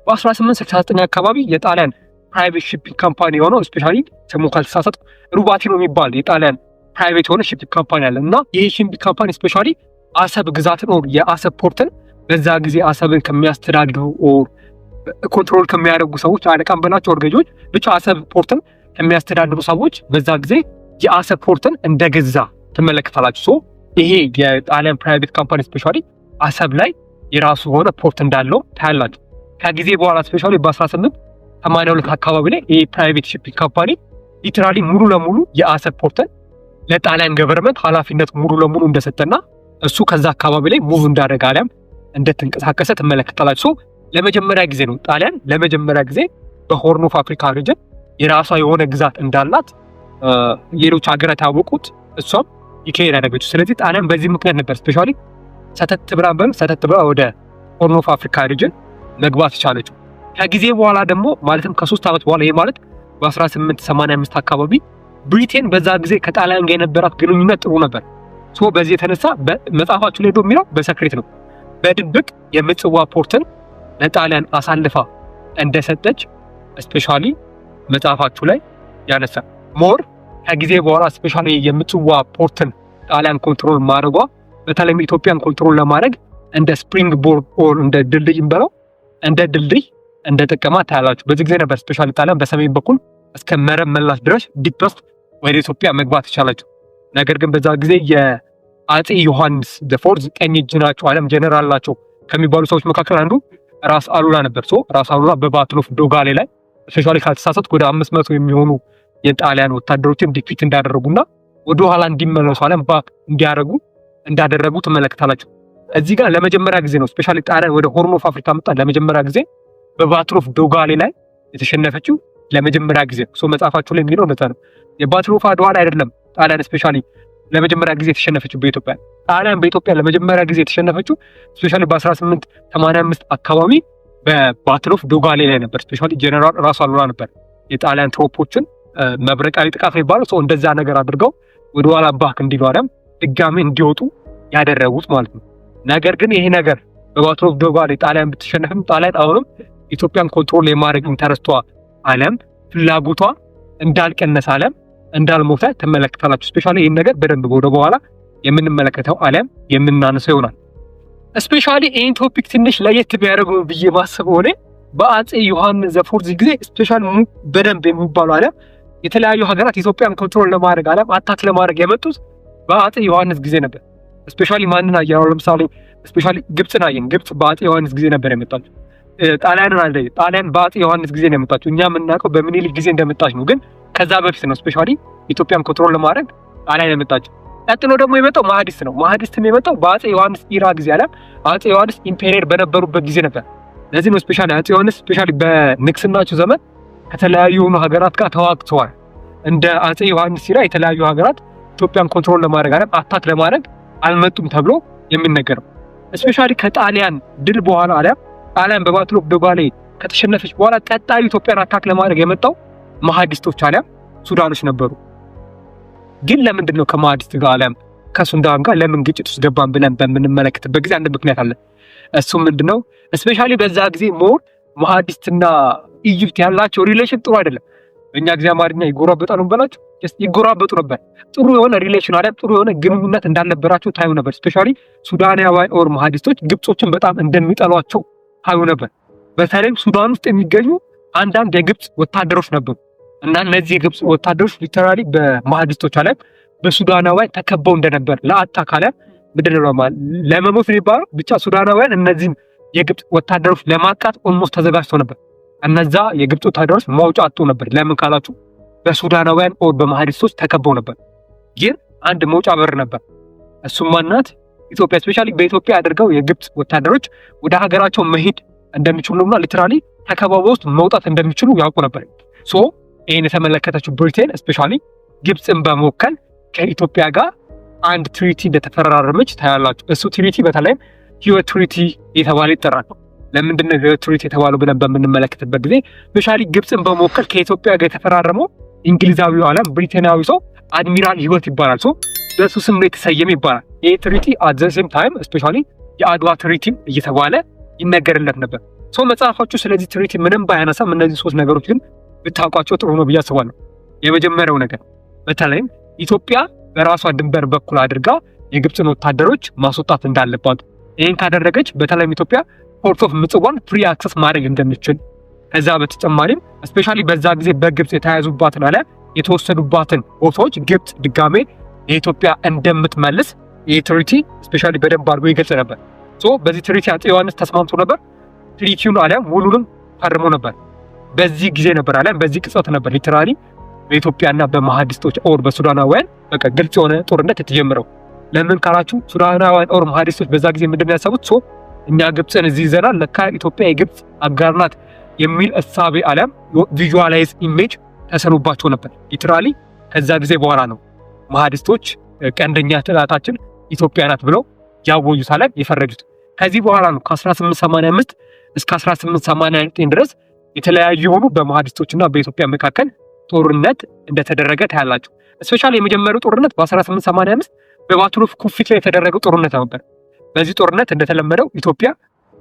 በ1869 አካባቢ የጣሊያን ፕራይቬት ሺፒንግ ካምፓኒ የሆነው ስፔሻሊ ስሙ ካልተሳሳትኩ ሩባቲኖ የሚባል የጣሊያን ፕራይቬት የሆነ ሺፒንግ ካምፓኒ አለ እና ይህ ሺፒንግ ካምፓኒ ስፔሻሊ አሰብ ግዛትን ኦር የአሰብ ፖርትን በዛ ጊዜ አሰብን ከሚያስተዳድሩ ኦር ኮንትሮል ከሚያደርጉ ሰዎች አለቃም በላቸው ወርገጆች ብቻ አሰብ ፖርትን ከሚያስተዳድሩ ሰዎች በዛ ጊዜ የአሰብ ፖርትን እንደገዛ ትመለከታላችሁ። ሶ ይሄ የጣሊያን ፕራይቬት ካምፓኒ ስፔሻሊ አሰብ ላይ የራሱ የሆነ ፖርት እንዳለው ታያላችሁ። ከጊዜ በኋላ ስፔሻሊ በ1882 አካባቢ ላይ ይሄ ፕራይቬት ሺፒንግ ካምፓኒ ሊትራሊ ሙሉ ለሙሉ የአሰብ ፖርትን ለጣሊያን ገቨርንመንት ኃላፊነት ሙሉ ለሙሉ እንደሰጠና እሱ ከዛ አካባቢ ላይ ሙቭ እንዳደረገ አሊያም እንደተንቀሳቀሰ ትመለከታላችሁ። ሶ ለመጀመሪያ ጊዜ ነው ጣሊያን ለመጀመሪያ ጊዜ በሆርን ኦፍ አፍሪካ ሪጅን የራሷ የሆነ ግዛት እንዳላት ሌሎች ሀገራት ያወቁት፣ እሷም ይካሄድ ያደረገችው። ስለዚህ ጣሊያን በዚህ ምክንያት ነበር ስፔሻሊ ሰተት ብላ ወደ ሆርን ኦፍ አፍሪካ ሪጅን መግባት የቻለችው። ከጊዜ በኋላ ደግሞ ማለትም ከ3 ዓመት በኋላ ይሄ ማለት በ1885 አካባቢ ብሪቴን በዛ ጊዜ ከጣሊያን ጋር የነበራት ግንኙነት ጥሩ ነበር። ሶ በዚህ የተነሳ መጽሐፋችሁ ላይ የሚለው በሰክሬት ነው በድብቅ የምጽዋ ፖርትን ለጣሊያን አሳልፋ እንደሰጠች ስፔሻሊ መጽሐፋችሁ ላይ ያነሳ። ሞር ከጊዜ በኋላ ስፔሻሊ የምጽዋ ፖርትን ጣሊያን ኮንትሮል ማድረጓ በተለይም ኢትዮጵያን ኮንትሮል ለማድረግ እንደ ስፕሪንግ ቦርድ ኦር እንደ ድልድይ እንበለው እንደ ድልድይ እንደ ጠቀማ ታያላችሁ። በዚህ ጊዜ ነበር ስፔሻሊ ጣሊያን በሰሜን በኩል እስከ መረብ መላሽ ድረስ ዲፕስት ወደ ኢትዮጵያ መግባት የቻለችው። ነገር ግን በዛ ጊዜ የአፄ ዮሐንስ ዘፎርዝ ቀኝ እጅ ናቸው አለም ጀነራል ናቸው ከሚባሉ ሰዎች መካከል አንዱ ራስ አሉላ ነበር። ሶ ራስ አሉላ በባትል ኦፍ ዶጋሌ ላይ ስፔሻሊ ካልተሳሳትኩ ወደ 500 የሚሆኑ የጣሊያን ወታደሮችን ዲፊት እንዳደረጉና ወደ ኋላ እንዲመለሱ አለም ባክ እንዳደረጉ ትመለከታላችሁ። እዚህ ጋር ለመጀመሪያ ጊዜ ነው ስፔሻሊ ጣሊያን ወደ ሆርን ኦፍ አፍሪካ መጣ። ለመጀመሪያ ጊዜ በባትል ኦፍ ዶጋሌ ላይ የተሸነፈችው ለመጀመሪያ ጊዜ። ሶ መጽሐፋችሁ ላይ የሚለው እንደዛ ነው። የባትል ኦፍ አድዋ ላይ አይደለም ጣሊያን ስፔሻሊ ለመጀመሪያ ጊዜ የተሸነፈችው በኢትዮጵያ። ጣሊያን በኢትዮጵያ ለመጀመሪያ ጊዜ የተሸነፈችው ስፔሻሊ በ1885 አካባቢ በባትል ኦፍ ዶጋሌ ላይ ነበር። ስፔሻሊ ጀነራል ራስ አሉላ ነበር የጣሊያን ትሮፖችን መብረቃዊ ጥቃት የሚባለው ሰው እንደዛ ነገር አድርገው ወደ ኋላ ባክ እንዲሉ አለም ድጋሜ እንዲወጡ ያደረጉት ማለት ነው። ነገር ግን ይሄ ነገር በባትል ኦፍ ዶጋሌ ጣሊያን ብትሸነፍም ጣሊያን አሁንም ኢትዮጵያን ኮንትሮል የማድረግ ኢንተረስቷ አለም ፍላጎቷ እንዳልቀነሰ አለም እንዳልሞተ ትመለከታላችሁ። ስፔሻሊ ይህን ነገር በደንብ ወደ በኋላ የምንመለከተው አለም የምናነሳው ይሆናል። ስፔሻሊ ይህን ቶፒክ ትንሽ ለየት ቢያደርገው ብዬ ማስበው እኔ በአፄ ዮሐንስ ዘፎርዝ ጊዜ ስፔሻሊ በደንብ የሚባሉ አለም የተለያዩ ሀገራት ኢትዮጵያን ኮንትሮል ለማድረግ አለም አታክ ለማድረግ የመጡት በአፄ ዮሐንስ ጊዜ ነበር። ስፔሻሊ ማንን አየነው? ለምሳሌ ስፔሻሊ ግብፅን አየን። ግብፅ በአፄ ዮሐንስ ጊዜ ነበር የመጣችው። ጣሊያንን አለ ጣሊያን በአፄ ዮሐንስ ጊዜ ነው የመጣችው። እኛ የምናውቀው በምኒልክ ጊዜ እንደመጣች ነው፣ ግን ከዛ በፊት ነው ስፔሻሊ ኢትዮጵያን ኮንትሮል ለማድረግ ጣሊያን የመጣችው። ቀጥሎ ደግሞ የመጣው ማህዲስት ነው። ማህዲስትም የመጣው በአፄ ዮሐንስ ኢራ ጊዜ አለ አፄ ዮሐንስ ኢምፔሪየር በነበሩበት ጊዜ ነበር። ለዚህ ነው ስፔሻሊ አፄ ዮሐንስ ስፔሻሊ በንግስናቸው ዘመን ከተለያዩ ሀገራት ጋር ተዋግተዋል። እንደ አፄ ዮሐንስ ኢራ የተለያዩ ሀገራት ኢትዮጵያን ኮንትሮል ለማድረግ አለ አታክ ለማድረግ አልመጡም ተብሎ የሚነገረው። ስፔሻሊ ከጣሊያን ድል በኋላ አለ ጣሊያን በባትል ኦፍ ዶጋሌ ከተሸነፈች በኋላ ቀጣዩ ኢትዮጵያን አታክ ለማድረግ የመጣው ማህዲስቶች አሊያም ሱዳኖች ነበሩ። ግን ለምንድን ነው ከማህዲስት ጋር አሊያም ከሱዳን ጋር ለምን ግጭት ውስጥ ገባን ብለን በምንመለከትበት ጊዜ አንድ ምክንያት አለ። እሱ ምንድነው? ስፔሻሊ በዛ ጊዜ ሞር ማህዲስትና ኢጅፕት ያላቸው ሪሌሽን ጥሩ አይደለም። በእኛ ጊዜ አማርኛ ይጎራበጣሉ እንበላችሁ ይጎራበጡ ነበር። ጥሩ የሆነ ሪሌሽን አለ፣ ጥሩ የሆነ ግንኙነት እንዳልነበራቸው ታዩ ነበር። ስፔሻሊ ሱዳናውያን ኦር መሐዲስቶች ግብጾችን በጣም እንደሚጠሏቸው ታዩ ነበር። በተለይም ሱዳን ውስጥ የሚገኙ አንዳንድ የግብጽ ወታደሮች ነበሩ እና እነዚህ የግብጽ ወታደሮች ሊተራሊ በመሐዲስቶች ላይ በሱዳናውያን ተከበው እንደነበር ለአጣካለ ምድረማ ለመሞት የሚባለው ብቻ ሱዳናውያን እነዚህን የግብጽ ወታደሮች ለማጥቃት ኦልሞስት ተዘጋጅተው ነበር። እነዛ የግብጽ ወታደሮች መውጫ አጡ ነበር። ለምን ካላችሁ በሱዳናውያን ኦር በመሐዲስቶች ተከበው ነበር። ግን አንድ መውጫ በር ነበር። እሱም ማናት? ኢትዮጵያ። ስፔሻሊ በኢትዮጵያ አድርገው የግብጽ ወታደሮች ወደ ሀገራቸው መሄድ እንደሚችሉና ሊተራሊ ከከበባው ውስጥ መውጣት እንደሚችሉ ያውቁ ነበር። ሶ ይሄን የተመለከተችው ብሪቴን ስፔሻሊ ግብጽን በመወከል ከኢትዮጵያ ጋር አንድ ትሪቲ እንደተፈራረመች ታያላችሁ። እሱ ትሪቲ በተለይም ህይወት ትሪቲ የተባለ ይጠራል። ለምንድነው ህይወት ትሪቲ የተባለው ብለን በምንመለከትበት ጊዜ ስፔሻሊ ግብጽን በመወከል ከኢትዮጵያ ጋር የተፈራረመው እንግሊዛዊው ዓለም ብሪቴናዊ ሰው አድሚራል ህይወት ይባላል። ሶ በሱ ስም ነው የተሰየመ ይባላል። ይሄ ትሪቲ አት ዘ ሴም ታይም ስፔሻሊ የአድዋ ትሪቲ እየተባለ ይነገርለት ነበር። ሶ መጽሐፋችሁ ስለዚህ ትሪቲ ምንም ባያነሳም እነዚህ ሶስት ነገሮች ግን ብታውቋቸው ጥሩ ነው ብዬ አስባለሁ። የመጀመሪያው ነገር በተለይም ኢትዮጵያ በራሷ ድንበር በኩል አድርጋ የግብጽን ወታደሮች ማስወጣት እንዳለባት፣ ይህን ካደረገች በተለይም ኢትዮጵያ ፖርት ኦፍ ምጽዋን ፍሪ አክሰስ ማድረግ እንደምትችል፣ ከዛ በተጨማሪም ስፔሻሊ በዛ ጊዜ በግብጽ የተያዙባትን አለ የተወሰዱባትን ቦታዎች ግብጽ ድጋሜ የኢትዮጵያ እንደምትመልስ ይህ ትሪቲ ስፔሻሊ በደንብ አድርጎ ይገልጽ ነበር። ሶ በዚህ ትሪቲ አፄ ዮሐንስ ተስማምቶ ነበር። ትሪቲውን አሊያም ውሉንም ፈርሞ ነበር። በዚህ ጊዜ ነበር አሊያም በዚህ ቅጽበት ነበር ሊተራሊ በኢትዮጵያና በመሐዲስቶች ኦር በሱዳናውያን በቃ ግልጽ የሆነ ጦርነት የተጀመረው። ለምን ካላችሁ ሱዳናውያን ኦር መሐዲስቶች በዛ ጊዜ ምንድነው ያሰቡት? ሶ እኛ ግብጽን እዚህ ይዘናል፣ ለካ ኢትዮጵያ የግብጽ አጋር ናት የሚል እሳቤ አሊያም ቪዥዋላይዝ ኢሜጅ ተሰሩባቸው ነበር ሊተራሊ። ከዛ ጊዜ በኋላ ነው መሐዲስቶች ቀንደኛ ጠላታችን ኢትዮጵያ ናት ብለው ያወጁት አሊያም የፈረጁት። ከዚህ በኋላ ነው ከ1885 እስከ 1889 ድረስ የተለያዩ የሆኑ በመሐዲስቶችና በኢትዮጵያ መካከል ጦርነት እንደተደረገ ታያላችሁ። ስፔሻሊ የመጀመሪያው ጦርነት በ1885 በባትል ኦፍ ኩፊት ላይ የተደረገው ጦርነት ነበር። በዚህ ጦርነት እንደተለመደው ኢትዮጵያ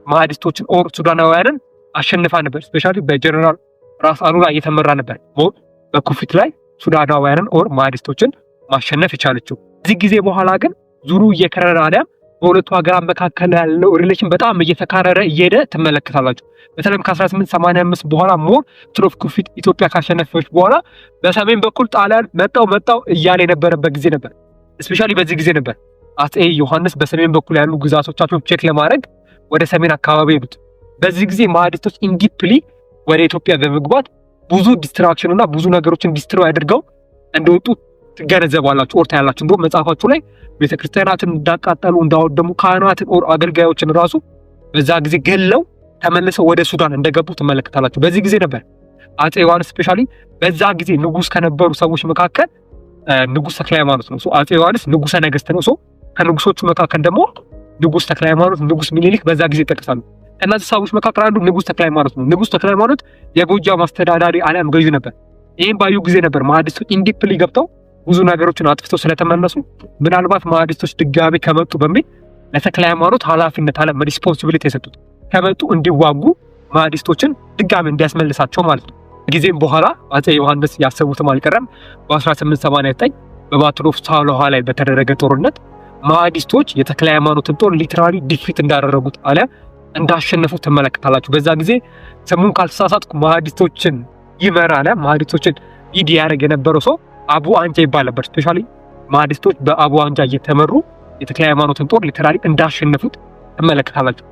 መሐዲስቶችን ኦር ሱዳናውያንን አሸንፋ ነበር። ስፔሻሊ በጀነራል ራስ አሉላ እየተመራ ነበር በኩፊት ላይ ሱዳናውያንን ኦር መሐዲስቶችን ማሸነፍ የቻለችው። ከዚህ ጊዜ በኋላ ግን ዙሩ እየከረረ አሊያም በሁለቱ ሀገራት መካከል ያለው ሪሌሽን በጣም እየተካረረ እየሄደ ትመለከታላችሁ። በተለይም ከ1885 በኋላ ሞር ትሮፍ ኩፊት ኢትዮጵያ ካሸነፈች በኋላ በሰሜን በኩል ጣሊያን መጣው እያለ የነበረበት ጊዜ ነበር። ስፔሻሊ በዚህ ጊዜ ነበር አፄ ዮሐንስ በሰሜን በኩል ያሉ ግዛቶቻቸውን ቼክ ለማድረግ ወደ ሰሜን አካባቢ ሄዱት። በዚህ ጊዜ መሐዲስቶች ኢንዲፕሊ ወደ ኢትዮጵያ በመግባት ብዙ ዲስትራክሽን እና ብዙ ነገሮችን ዲስትሮይ አድርገው እንደወጡ ትገነዘባላችሁ ኦር ታያላችሁ። እንደውም መጽሐፋችሁ ላይ ቤተክርስቲያናትን እንዳቃጠሉ እንዳወደሙ ካህናትን ኦር አገልጋዮችን ራሱ በዛ ጊዜ ገለው ተመልሰው ወደ ሱዳን እንደገቡ ትመለከታላችሁ። በዚህ ጊዜ ነበር አፄ ዮሐንስ ስፔሻሊ በዛ ጊዜ ንጉስ ከነበሩ ሰዎች መካከል ንጉስ ተክለ ሃይማኖት ነው። አፄ ዮሐንስ ንጉሰ ነገስት ነው። ከንጉሶቹ መካከል ደግሞ ንጉስ ተክለ ሃይማኖት፣ ንጉስ ሚኒሊክ በዛ ጊዜ ይጠቀሳሉ። ከእነዚህ ሰዎች መካከል አንዱ ንጉስ ተክለ ሃይማኖት ነው። ንጉስ ተክለ ሃይማኖት የጎጃም አስተዳዳሪ አሊያም ገዢ ነበር። ይህም ባዩ ጊዜ ነበር መሐዲስቶች ኢንዲፕሊ ገብተው ብዙ ነገሮችን አጥፍተው ስለተመለሱ ምናልባት መሐዲስቶች ድጋሚ ከመጡ በሚል ለተክለ ሃይማኖት ኃላፊነት አለ ሪስፖንሲቢሊቲ የሰጡት ከመጡ እንዲዋጉ መሐዲስቶችን ድጋሚ እንዲያስመልሳቸው ማለት ነው። ጊዜም በኋላ አፄ ዮሐንስ ያሰቡትም አልቀረም። በ1889 በባትል ኦፍ ሳውላሃ ላይ በተደረገ ጦርነት መሐዲስቶች የተክለ ሃይማኖትን ጦር ሊተራሊ ዲፊት እንዳደረጉት አለ እንዳሸነፉት ትመለከታላችሁ። በዛ ጊዜ ስሙን ካልተሳሳትኩ መሐዲስቶችን ይመራ አለ መሐዲስቶችን ሊድ ያደርግ የነበረው ሰው አቡ አንጃ ይባል ነበር። ስፔሻሊ መሐዲስቶች በአቡ አንጃ እየተመሩ የተክለ ሃይማኖትን ጦር ሊተራሊ እንዳሸነፉት ትመለከታላችሁ።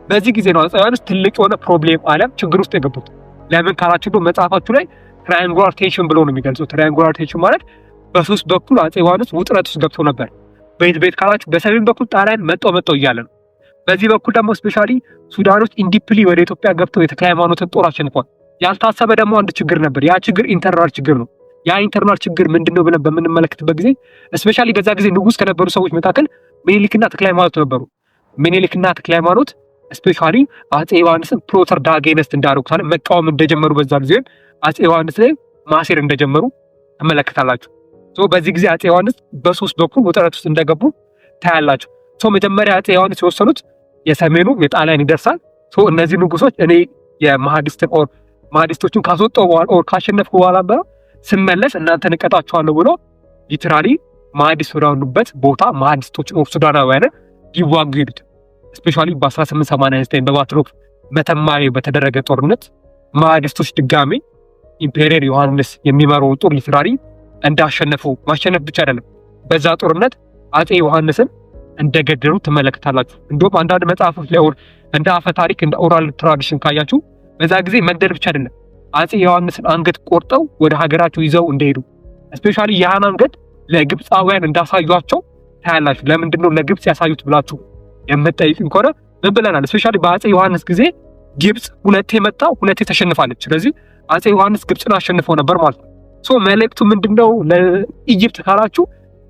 በዚህ ጊዜ ነው አፄ ዮሐንስ ትልቅ የሆነ ፕሮብሌም አለም ችግር ውስጥ የገቡት። ለምን ካላችሁ ደግሞ መጽሐፋችሁ ላይ ትራያንጉላር ቴንሽን ብሎ ነው የሚገልጸው። ትራያንጉላር ቴንሽን ማለት በሶስት በኩል አፄ ዮሐንስ ውጥረት ውስጥ ገብተው ነበር። ቤት ካላችሁ በሰሜን በኩል ጣሊያን መጣው እያለ ነው። በዚህ በኩል ደግሞ ስፔሻሊ ሱዳኖች ኢንዲፕሊ ወደ ኢትዮጵያ ገብተው የተክለ ሃይማኖትን ጦር አሸንፏል። ያልታሰበ ደግሞ አንድ ችግር ነበር። ያ ችግር ኢንተርናል ችግር ነው። ያ ኢንተርናል ችግር ምንድነው ብለን በምንመለከትበት ጊዜ ስፔሻሊ በዛ ጊዜ ንጉስ ከነበሩ ሰዎች መካከል ሚኒሊክና ተክለ ሃይማኖት ነበሩ። ሚኒሊክና ተክለ ሃይማኖት ስፔሻሊ አፄ ዮሐንስን ፕሮተር ዳጌነስት እንዳደረጉት መቃወም እንደጀመሩ በዛ ጊዜ አፄ ዮሐንስ ላይ ማሴር እንደጀመሩ ተመለከታላችሁ። በዚህ ጊዜ አፄ ዮሐንስ በሶስት በኩል ውጥረት ውስጥ እንደገቡ ታያላችሁ። መጀመሪያ አፄ ዮሐንስ የወሰኑት የሰሜኑ የጣሊያን ይደርሳል። እነዚህ ንጉሶች እኔ የመሐዲስትን ኦር መሐዲስቶቹን ካስወጣው በኋላ ኦር ካሸነፍኩ በኋላ ስመለስ እናንተን እቀጣችኋለሁ ብሎ ሊትራሊ ማህዲስት ወዳሉበት ቦታ ማህዲስቶችን ሱዳናውያንን ሊዋጉ ሄዱት። ስፔሻሊ በ1889 በባትል ኦፍ መተማ በተደረገ ጦርነት ማህዲስቶች ድጋሜ ኢምፔሪየር ዮሐንስ የሚመራው ጦር ሊትራሊ እንዳሸነፉ ማሸነፍ ብቻ አይደለም፣ በዛ ጦርነት አጼ ዮሐንስን እንደገደሉ ትመለከታላችሁ። እንዲሁም አንዳንድ መጽሐፎች ላይ እንደ አፈ ታሪክ እንደ ኦራል ትራዲሽን ካያችሁ በዛ ጊዜ መግደል ብቻ አይደለም፣ አጼ ዮሐንስን አንገት ቆርጠው ወደ ሀገራቸው ይዘው እንደሄዱ ስፔሻሊ ያን አንገት ለግብፃውያን እንዳሳዩቸው ታያላችሁ። ለምንድነው ለግብፅ ያሳዩት ብላችሁ የምትጠይቁኝ ከሆነ ምን ብለናል? ስፔሻሊ በአጼ ዮሐንስ ጊዜ ግብፅ ሁለቴ መጣ፣ ሁለቴ ተሸንፋለች። ስለዚህ አጼ ዮሐንስ ግብፅን አሸንፈው ነበር ማለት ነው። ሶ መልእክቱ ምንድነው ለኢጅፕት ካላችሁ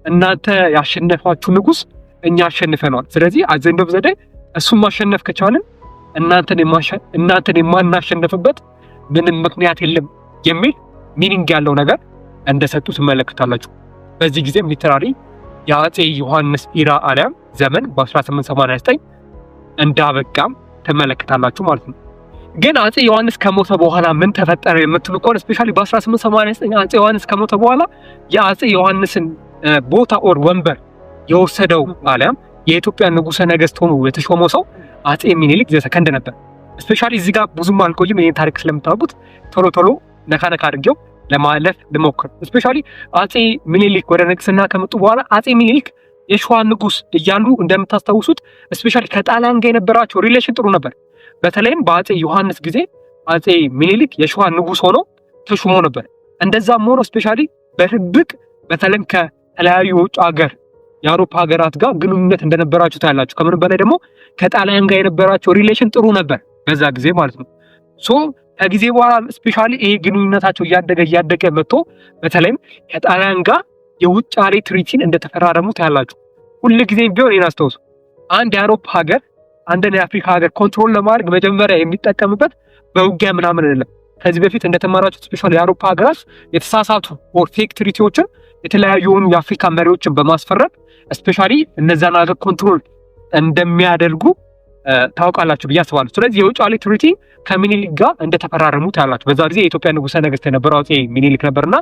እናንተ ያሸነፋችሁ ንጉስ እኛ አሸንፈናል። ስለዚህ አዘንዶ በዘዴ እሱን ማሸነፍ ከቻልን እናንተን የማናሸንፍበት ምንም ምክንያት የለም የሚል ሚኒንግ ያለው ነገር እንደሰጡ ትመለከታላችሁ። በዚህ ጊዜም ሊተራሪ የአጼ ዮሐንስ ኢራ አሊያም ዘመን በ1889 እንዳበቃም ትመለከታላችሁ ማለት ነው። ግን አጼ ዮሐንስ ከሞተ በኋላ ምን ተፈጠረ የምትሉ ከሆነ ስፔሻሊ በ1889 አጼ ዮሐንስ ከሞተ በኋላ የአጼ ዮሐንስን ቦታ ኦር ወንበር የወሰደው አሊያም የኢትዮጵያ ንጉሠ ነገሥት ሆኖ የተሾመው ሰው አጼ ሚኒሊክ ዘሰከንድ ነበር። ስፔሻሊ እዚህ ጋር ብዙም አልቆይም፣ ይሄን ታሪክ ስለምታውቁት ቶሎ ቶሎ ነካ አድርጌው ለማለፍ ልሞክር። ስፔሻሊ አጼ ሚኒሊክ ወደ ንግስና ከመጡ በኋላ አጼ ሚኒሊክ የሸዋ ንጉስ እያሉ እንደምታስታውሱት ስፔሻሊ ከጣሊያን ጋር የነበራቸው ሪሌሽን ጥሩ ነበር። በተለይም በአጼ ዮሐንስ ጊዜ አጼ ሚኒሊክ የሸዋ ንጉስ ሆኖ ተሹሞ ነበር። እንደዛም ሆኖ ስፔሻሊ በድብቅ በተለይም ከተለያዩ ውጭ ሀገር የአውሮፓ ሀገራት ጋር ግንኙነት እንደነበራቸው ታያላችሁ። ከምንም በላይ ደግሞ ከጣሊያን ጋር የነበራቸው ሪሌሽን ጥሩ ነበር በዛ ጊዜ ማለት ነው። ሶ ከጊዜ በኋላ ስፔሻሊ ይሄ ግንኙነታቸው እያደገ መጥቶ በተለይም ከጣሊያን ጋር የውጫሌ ትሪቲን እንደተፈራረሙ ታያላችሁ። ሁሉ ጊዜ ቢሆን ይሄን አስተውሱ። አንድ የአውሮፓ ሀገር አንድን የአፍሪካ ሀገር ኮንትሮል ለማድረግ መጀመሪያ የሚጠቀምበት በውጊያ ምናምን አይደለም። ከዚህ በፊት እንደተማራችሁት ስፔሻሊ የአውሮፓ ሀገራት የተሳሳቱ ኦር ፌክ ትሪቲዎችን የተለያዩ የአፍሪካ መሪዎችን በማስፈረም ስፔሻሊ እነዛን ሀገር ኮንትሮል እንደሚያደርጉ ታውቃላችሁ ብዬ አስባለሁ። ስለዚህ የውጫሌ ትሪቲ ከሚኒሊክ ጋር እንደተፈራረሙ ታያላችሁ። በዛ ጊዜ የኢትዮጵያ ንጉሠ ነገሥት የነበረው አጼ ሚኒሊክ ነበርና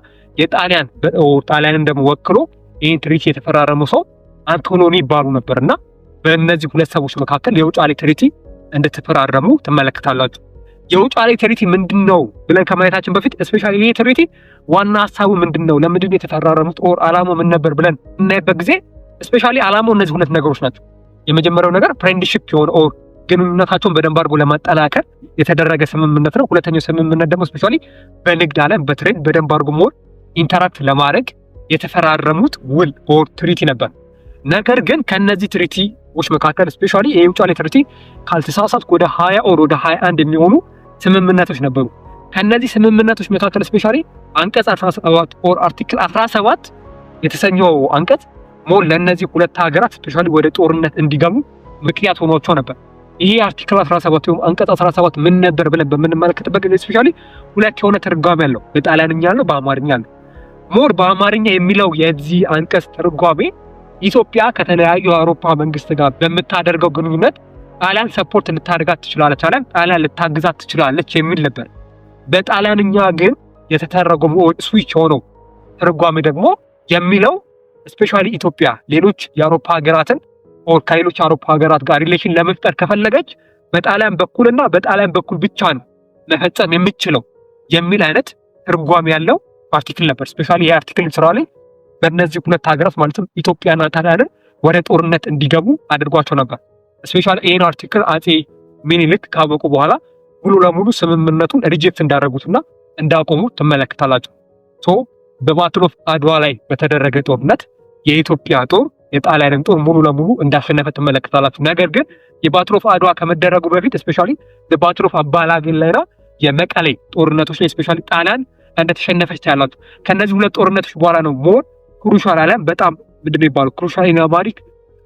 ጣሊያንን ደግሞ ወክሎ ይህን ትሪቲ የተፈራረመው ሰው አንቶኒዮ ይባሉ ነበርና በእነዚህ ሁለት ሰዎች መካከል የውጫሌ ትሪቲ እንደተፈራረሙ ትመለከታላችሁ። የውጫሌ ትሪቲ ምንድነው ብለን ከማየታችን በፊት ስፔሻሊ ይሄ ትሪቲ ዋና ሀሳቡ ምንድነው፣ ለምንድነው የተፈራረሙት፣ ኦር አላማው ምን ነበር ብለን እናይበት ጊዜ ስፔሻሊ አላማው እነዚህ ሁለት ነገሮች ናቸው። የመጀመሪያው ነገር ፍሬንድሺፕ የሆነ ኦር ግንኙነታቸውን በደንብ አድርጎ ለማጠናከር የተደረገ ስምምነት ነው። ሁለተኛው ስምምነት ደግሞ ስፔሻሊ በንግድ ዓለም በትሬድ በደንብ አድርጎ ሞር ኢንተራክት የተፈራረሙት ውል ኦር ትሪቲ ነበር። ነገር ግን ከነዚህ ትሪቲዎች መካከል ስፔሻሊ የውጫሌ ትሪቲ ካልተሳሳትኩ ወደ 20 ኦር ወደ 21 የሚሆኑ ስምምነቶች ነበሩ። ከነዚህ ስምምነቶች መካከል ስፔሻሊ አንቀጽ 17 ኦር አርቲክል 17 የተሰኘው አንቀጽ ሞር ለነዚህ ሁለት ሀገራት ስፔሻሊ ወደ ጦርነት እንዲገቡ ምክንያት ሆኗቸው ነበር። ይሄ አርቲክል 17 ወይም አንቀጽ 17 ምን ነበር ብለን በምንመለከትበት ጊዜ ስፔሻሊ ሁለት የሆነ ትርጓሜ ያለው በጣሊያንኛ ያለው በአማርኛ ያለው። ሞር በአማርኛ የሚለው የዚህ አንቀጽ ትርጓሜ ኢትዮጵያ ከተለያዩ የአውሮፓ መንግስት ጋር በምታደርገው ግንኙነት ጣሊያን ሰፖርት ልታደርጋት ትችላለች፣ ጣሊያን ልታግዛት ትችላለች የሚል ነበር። በጣሊያንኛ ግን የተተረጎመው ስዊች ሆነው ትርጓሜ ደግሞ የሚለው ስፔሻሊ ኢትዮጵያ ሌሎች የአውሮፓ ሀገራትን ኦር ከሌሎች የአውሮፓ ሀገራት ጋር ሪሌሽን ለመፍጠር ከፈለገች በጣሊያን በኩልና በጣሊያን በኩል ብቻ ነው መፈጸም የምትችለው የሚል አይነት ትርጓሜ ያለው አርቲክል ነበር። ስፔሻሊ ይሄ አርቲክል ስራ ላይ በእነዚህ ሁለት ሀገራት ማለትም ኢትዮጵያና ጣሊያንን ወደ ጦርነት እንዲገቡ አድርጓቸው ነበር። ስፔሻሊ ይሄን አርቲክል አጼ ሚኒሊክ ካወቁ በኋላ ሙሉ ለሙሉ ስምምነቱን ሪጀክት እንዳደረጉትና እንዳቆሙ ትመለከታላችሁ። ሶ በባትል ኦፍ አድዋ ላይ በተደረገ ጦርነት የኢትዮጵያ ጦር የጣሊያንን ጦር ሙሉ ለሙሉ እንዳሸነፈ ትመለከታላችሁ። ነገር ግን የባትል ኦፍ አድዋ ከመደረጉ በፊት ስፔሻሊ የባትል ኦፍ አባላጌላና የመቀሌ ጦርነቶች ላይ ስፔሻሊ ጣሊያን እንደተሸነፈች ታያላችሁ። ከነዚህ ሁለት ጦርነቶች በኋላ ነው ሞር ክሩሻል አለ በጣም ምንድነው ይባሉ ክሩሻል ኢናማሪክ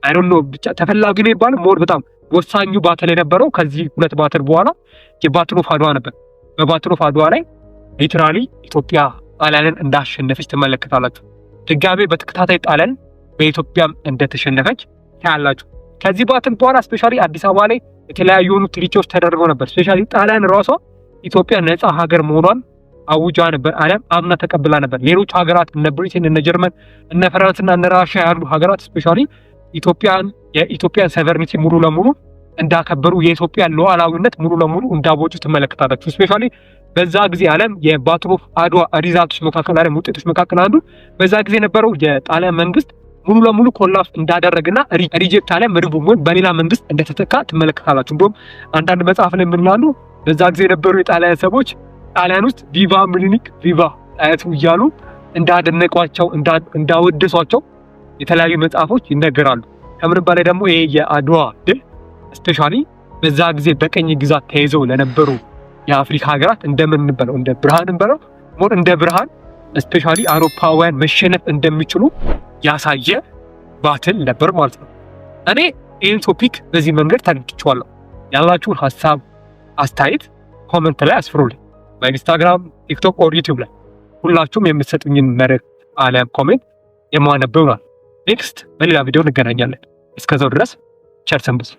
አይ ዶንት ኖ ብቻ ተፈላጊ ነው ይባል ሞር በጣም ወሳኙ ባትል የነበረው ከዚህ ሁለት ባትል በኋላ የባትል ኦፍ አድዋ ነበር። በባትል ኦፍ አድዋ ላይ ሊትራሊ ኢትዮጵያ ጣሊያንን እንዳሸነፈች ትመለከታላችሁ። ድጋሜ በተከታታይ ጣሊያን በኢትዮጵያም እንደተሸነፈች ታያላችሁ። ከዚህ ባትል በኋላ ስፔሻሊ አዲስ አበባ ላይ የተለያዩ ትሪቲዎች ተደርገው ነበር። ስፔሻሊ ጣሊያን ራሷ ኢትዮጵያ ነፃ ሀገር መሆኗን አውጃ ነበር። ዓለም አምና ተቀብላ ነበር። ሌሎች ሀገራት እነ ብሪቴን፣ እነ ጀርመን፣ እነ ፈረንስና እነ ራሽያ ያሉ ሀገራት ስፔሻሊ የኢትዮጵያን ሶቨሬኒቲ ሙሉ ለሙሉ እንዳከበሩ የኢትዮጵያን ሉዓላዊነት ሙሉ ለሙሉ እንዳወጁ ትመለከታላችሁ። ስፔሻሊ በዛ ጊዜ ዓለም የባትል ኦፍ አድዋ ሪዛልቶች መካከል ዓለም ውጤቶች መካከል አንዱ በዛ ጊዜ የነበረው የጣሊያን መንግስት ሙሉ ለሙሉ ኮላፕስ እንዳደረገና ሪጀክት ዓለም ሪቡም በሌላ መንግስት እንደተተካ ትመለከታላችሁ። እንደውም አንዳንድ መጽሐፍ ላይ ምንላሉ በዛ ጊዜ የነበሩ የጣሊያን ሰዎች ጣሊያን ውስጥ ቪቫ ሚኒሊክ ቪቫ ጣይቱ እያሉ እንዳደነቋቸው እንዳወደሷቸው የተለያዩ መጽሐፎች ይነገራሉ። ከምንም በላይ ደግሞ ይሄ የአድዋ ድል ስፔሻሊ በዛ ጊዜ በቀኝ ግዛት ተይዘው ለነበሩ የአፍሪካ ሀገራት እንደምንበለው እንደ ብርሃን እንበለው ሞር እንደ ብርሃን ስፔሻሊ አውሮፓውያን መሸነፍ እንደሚችሉ ያሳየ ባትል ነበር ማለት ነው። እኔ ይህን ቶፒክ በዚህ መንገድ ተረድቼዋለሁ። ያላችሁን ሀሳብ አስተያየት ኮመንት ላይ አስፍሩልኝ። በኢንስታግራም፣ ቲክቶክ ኦር ዩቲዩብ ላይ ሁላችሁም የምትሰጡኝን መልእክት አሊያም ኮሜንት የማነበው ነው። ኔክስት በሌላ ቪዲዮ እንገናኛለን። እስከዛው ድረስ ቸር ሰንብቱ።